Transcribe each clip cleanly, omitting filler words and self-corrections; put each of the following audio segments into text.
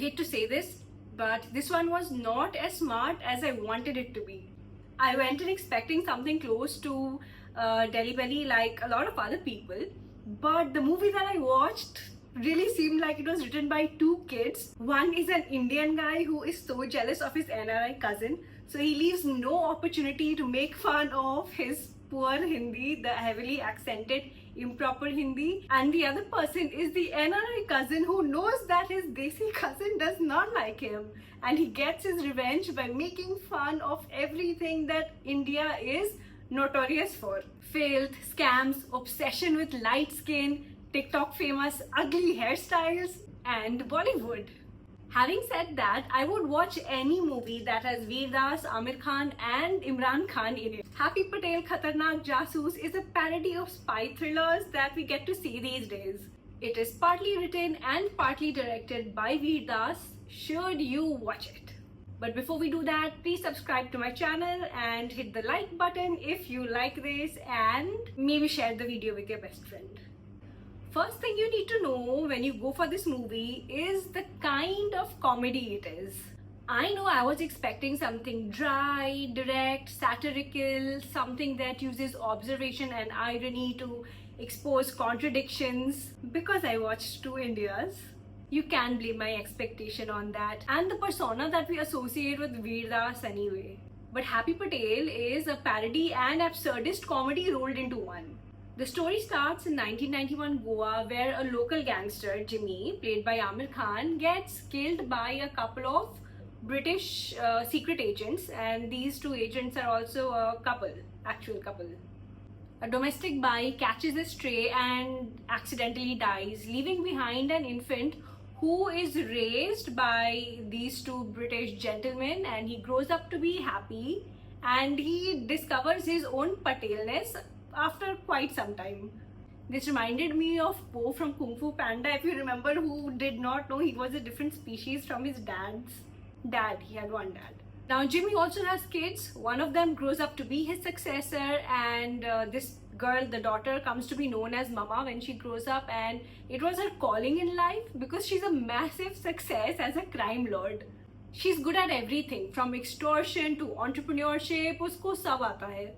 hate to say this, but this one was not as smart as I wanted it to be. I went in expecting something close to Delhi Belly like a lot of other people, but the movie that I watched really seemed like it was written by two kids. One is an Indian guy who is so jealous of his NRI cousin, so he leaves no opportunity to make fun of his poor Hindi, the heavily accented, improper Hindi. And the other person is the NRI cousin who knows that his Desi cousin does not like him, and he gets his revenge by making fun of everything that India is notorious for. Filth, scams, obsession with light skin, TikTok famous ugly hairstyles, and Bollywood. Having said that, I would watch any movie that has Veer Das, Aamir Khan and Imran Khan in it. Happy Patel Khatarnak Jasoos is a parody of spy thrillers that we get to see these days. It is partly written and partly directed by Veer Das. Should you watch it? But before we do that, please subscribe to my channel and hit the like button if you like this, and maybe share the video with your best friend. First thing you need to know when you go for this movie is the kind of comedy it is. I know I was expecting something dry, direct, satirical, something that uses observation and irony to expose contradictions, because I watched two Indias. You can't blame my expectation on that and the persona that we associate with Veer Das anyway. But Happy Patel is a parody and absurdist comedy rolled into one. The story starts in 1991 Goa, where a local gangster, Jimmy, played by Aamir Khan, gets killed by a couple of British secret agents, and these two agents are also a couple, actual couple. A domestic buy catches a stray and accidentally dies, leaving behind an infant who is raised by these two British gentlemen, and he grows up to be happy and he discovers his own Patelness after quite some time. This reminded me of Po from Kung Fu Panda, if you remember, who did not know he was a different species from his dad's dad. He had one dad. Now Jimmy also has kids. One of them grows up to be his successor, and this girl, the daughter, comes to be known as Mama when she grows up, and it was her calling in life because she's a massive success as a crime lord. She's good at everything from extortion to entrepreneurship, usko sab aata hai.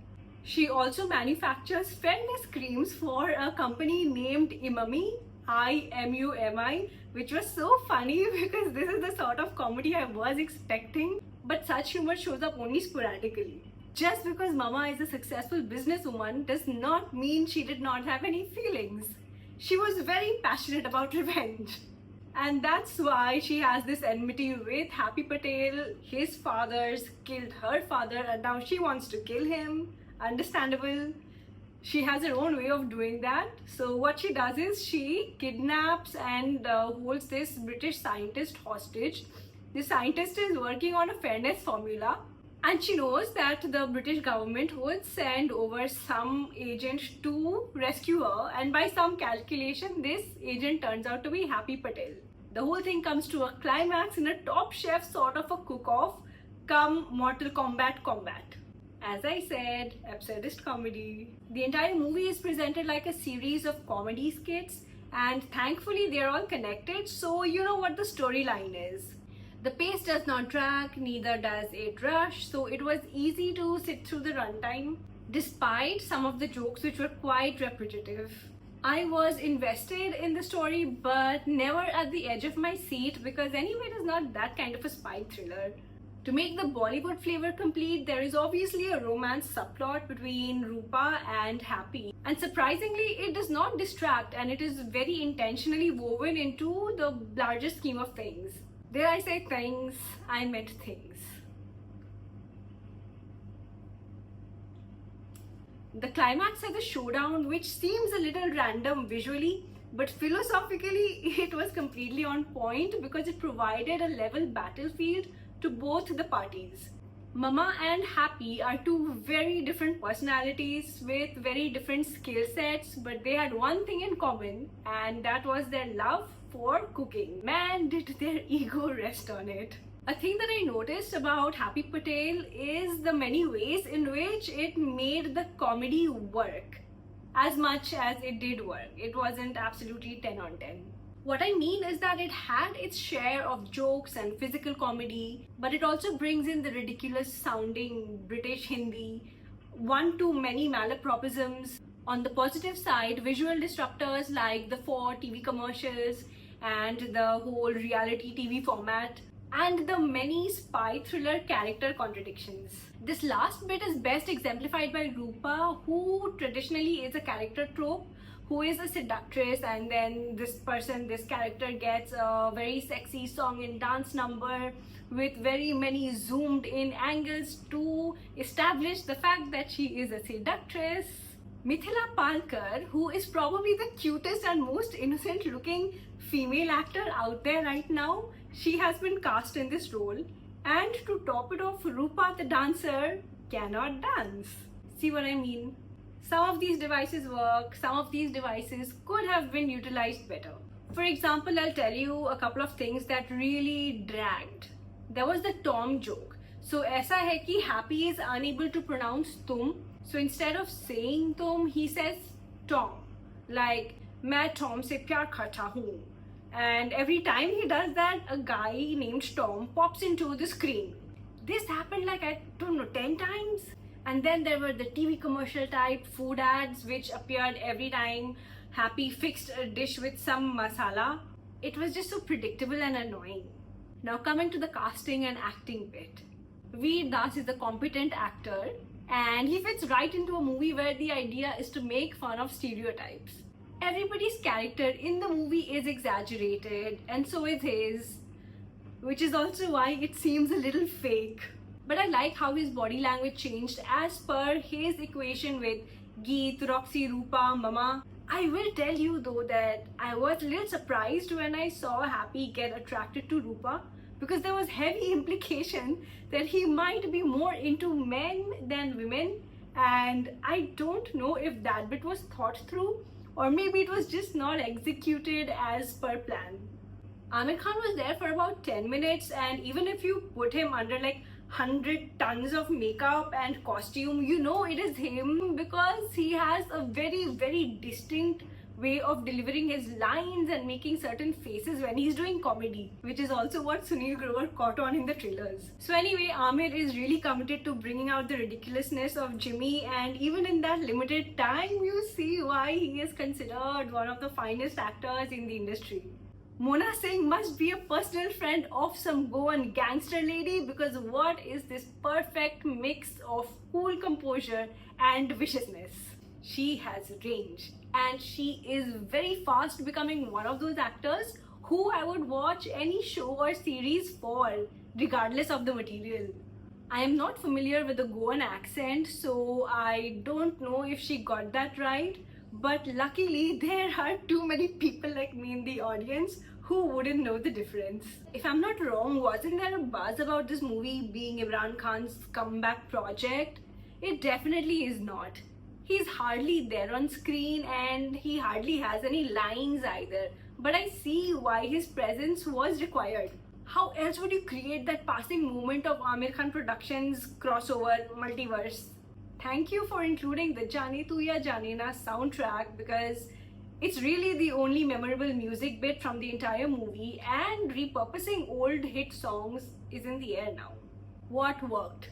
She also manufactures fairness creams for a company named Imami, IMUMI, which was so funny because this is the sort of comedy I was expecting, but such humor shows up only sporadically. Just because Mama is a successful businesswoman does not mean she did not have any feelings. She was very passionate about revenge. And that's why she has this enmity with Happy Patel. His fathers killed her father and now she wants to kill him. Understandable. She has her own way of doing that. So what she does is she kidnaps and holds this British scientist hostage. The scientist is working on a fairness formula, and she knows that the British government would send over some agent to rescue her, and by some calculation this agent turns out to be Happy Patel. The whole thing comes to a climax in a Top Chef sort of a cook-off come Mortal Kombat combat. As I said, absurdist comedy. The entire movie is presented like a series of comedy skits, and thankfully they're all connected, so you know what the storyline is. The pace does not drag, neither does it rush, so it was easy to sit through the runtime, despite some of the jokes which were quite repetitive. I was invested in the story, but never at the edge of my seat, because anyway it is not that kind of a spy thriller. To make the Bollywood flavor complete, there is obviously a romance subplot between Rupa and Happy. And surprisingly, it does not distract, and it is very intentionally woven into the larger scheme of things. Did I say things? I meant things. The climax has a showdown which seems a little random visually, but philosophically it was completely on point because it provided a level battlefield to both the parties. Mama and Happy are two very different personalities with very different skill sets, but they had one thing in common, and that was their love for cooking. Man, did their ego rest on it. A thing that I noticed about Happy Patel is the many ways in which it made the comedy work. As much as it did work, it wasn't absolutely 10 on 10. What I mean is that it had its share of jokes and physical comedy, but it also brings in the ridiculous sounding British Hindi, one too many malapropisms. On the positive side, visual disruptors like the 4 TV commercials and the whole reality TV format, and the many spy thriller character contradictions. This last bit is best exemplified by Rupa, who traditionally is a character trope, who is a seductress, and then this character gets a very sexy song and dance number with very many zoomed in angles to establish the fact that she is a seductress. Mithila Palkar, who is probably the cutest and most innocent looking female actor out there right now, she has been cast in this role. And to top it off, Rupa the dancer cannot dance. See what I mean? Some of these devices work, some of these devices could have been utilized better. For example, I'll tell you a couple of things that really dragged. There was the Tom joke. So ऐसा है कि Happy is unable to pronounce तुम. So instead of saying तुम, he says Tom. Like, मैं Tom से प्यार करता हूँ. And every time he does that, a guy named Tom pops into the screen. This happened like, I don't know, 10 times. And then there were the TV commercial type food ads which appeared every time Happy fixed a dish with some masala. It was just so predictable and annoying. Now coming to the casting and acting bit. Veer Das is a competent actor and he fits right into a movie where the idea is to make fun of stereotypes. Everybody's character in the movie is exaggerated and so is his, which is also why it seems a little fake. But I like how his body language changed as per his equation with Geet, Roxy, Rupa, Mama. I will tell you though that I was a little surprised when I saw Happy get attracted to Rupa, because there was heavy implication that he might be more into men than women, and I don't know if that bit was thought through or maybe it was just not executed as per plan. Aamir Khan was there for about 10 minutes and even if you put him under like 100 tons of makeup and costume, you know it is him because he has a very distinct way of delivering his lines and making certain faces when he's doing comedy, which is also what Sunil Grover caught on in the trailers. So anyway, Aamir is really committed to bringing out the ridiculousness of Jimmy, and even in that limited time you see why he is considered one of the finest actors in the industry. Mona Singh must be a personal friend of some Goan gangster lady, because what is this perfect mix of cool composure and viciousness? She has range and she is very fast becoming one of those actors who I would watch any show or series for, regardless of the material. I am not familiar with the Goan accent, so I don't know if she got that right, but luckily there are too many people like me in the audience who wouldn't know the difference. If I'm not wrong, wasn't there a buzz about this movie being Imran Khan's comeback project? It definitely is not. He's hardly there on screen and he hardly has any lines either, but I see why his presence was required. How else would you create that passing moment of Aamir Khan Productions crossover multiverse? Thank you for including the Jaane Tu Ya Jaane Na soundtrack, because it's really the only memorable music bit from the entire movie, and repurposing old hit songs is in the air now. What worked?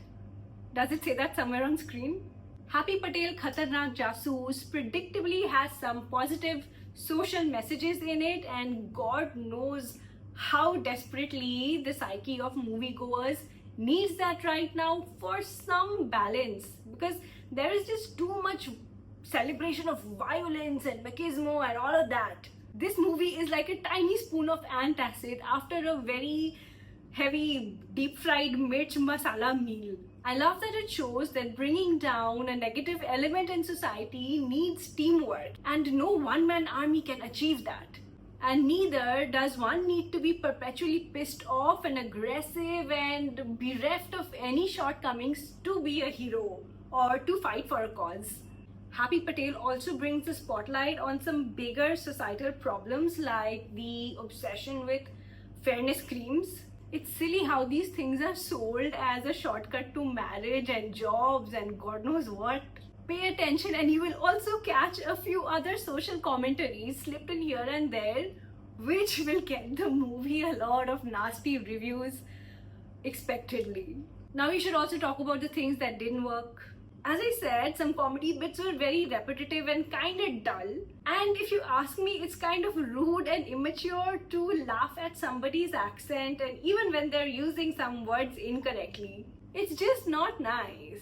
Does it say that somewhere on screen? Happy Patel Khatarnak Jasoos predictably has some positive social messages in it, and God knows how desperately the psyche of moviegoers needs that right now for some balance, because there is just too much celebration of violence and machismo and all of that. This movie is like a tiny spoon of antacid after a very heavy deep fried mirch masala meal. I love that it shows that bringing down a negative element in society needs teamwork, and no one-man army can achieve that. And neither does one need to be perpetually pissed off and aggressive and bereft of any shortcomings to be a hero or to fight for a cause. Happy Patel also brings the spotlight on some bigger societal problems like the obsession with fairness creams. It's silly how these things are sold as a shortcut to marriage and jobs and God knows what. Pay attention and you will also catch a few other social commentaries slipped in here and there which will get the movie a lot of nasty reviews expectedly. Now we should also talk about the things that didn't work. As I said, some comedy bits were very repetitive and kind of dull. And if you ask me, it's kind of rude and immature to laugh at somebody's accent, and even when they're using some words incorrectly. It's just not nice.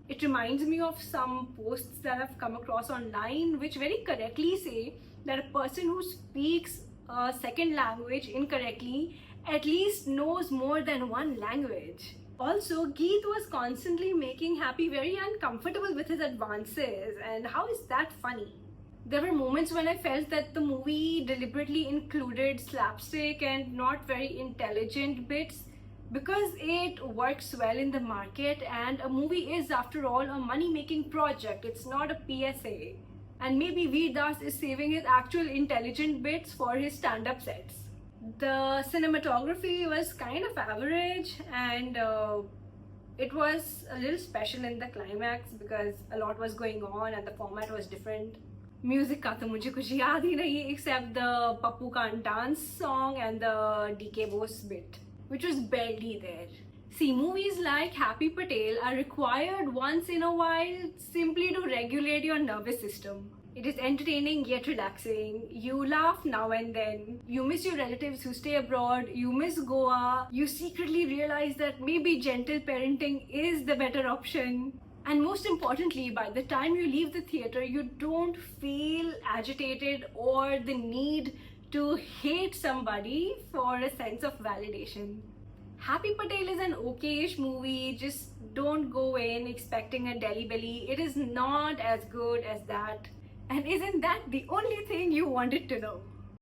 It reminds me of some posts that I've come across online which very correctly say that a person who speaks a second language incorrectly at least knows more than one language. Also, Geet was constantly making Happy very uncomfortable with his advances, and how is that funny? There were moments when I felt that the movie deliberately included slapstick and not very intelligent bits because it works well in the market, and a movie is, after all, a money-making project. It's not a PSA. And maybe Veer Das is saving his actual intelligent bits for his stand-up sets. The cinematography was kind of average, and it was a little special in the climax because a lot was going on and the format was different. Music का तो मुझे कुछ याद ही नहीं except the Pappu Khan dance song and the DK Bose bit, which was barely there. See, movies like Happy Patel are required once in a while simply to regulate your nervous system. It is entertaining yet relaxing. You laugh now and then. You miss your relatives who stay abroad. You miss Goa. You secretly realize that maybe gentle parenting is the better option. And most importantly, by the time you leave the theater, you don't feel agitated or the need to hate somebody for a sense of validation. Happy Patel is an okay-ish movie. Just don't go in expecting a Delhi belly. It is not as good as that. And isn't that the only thing you wanted to know?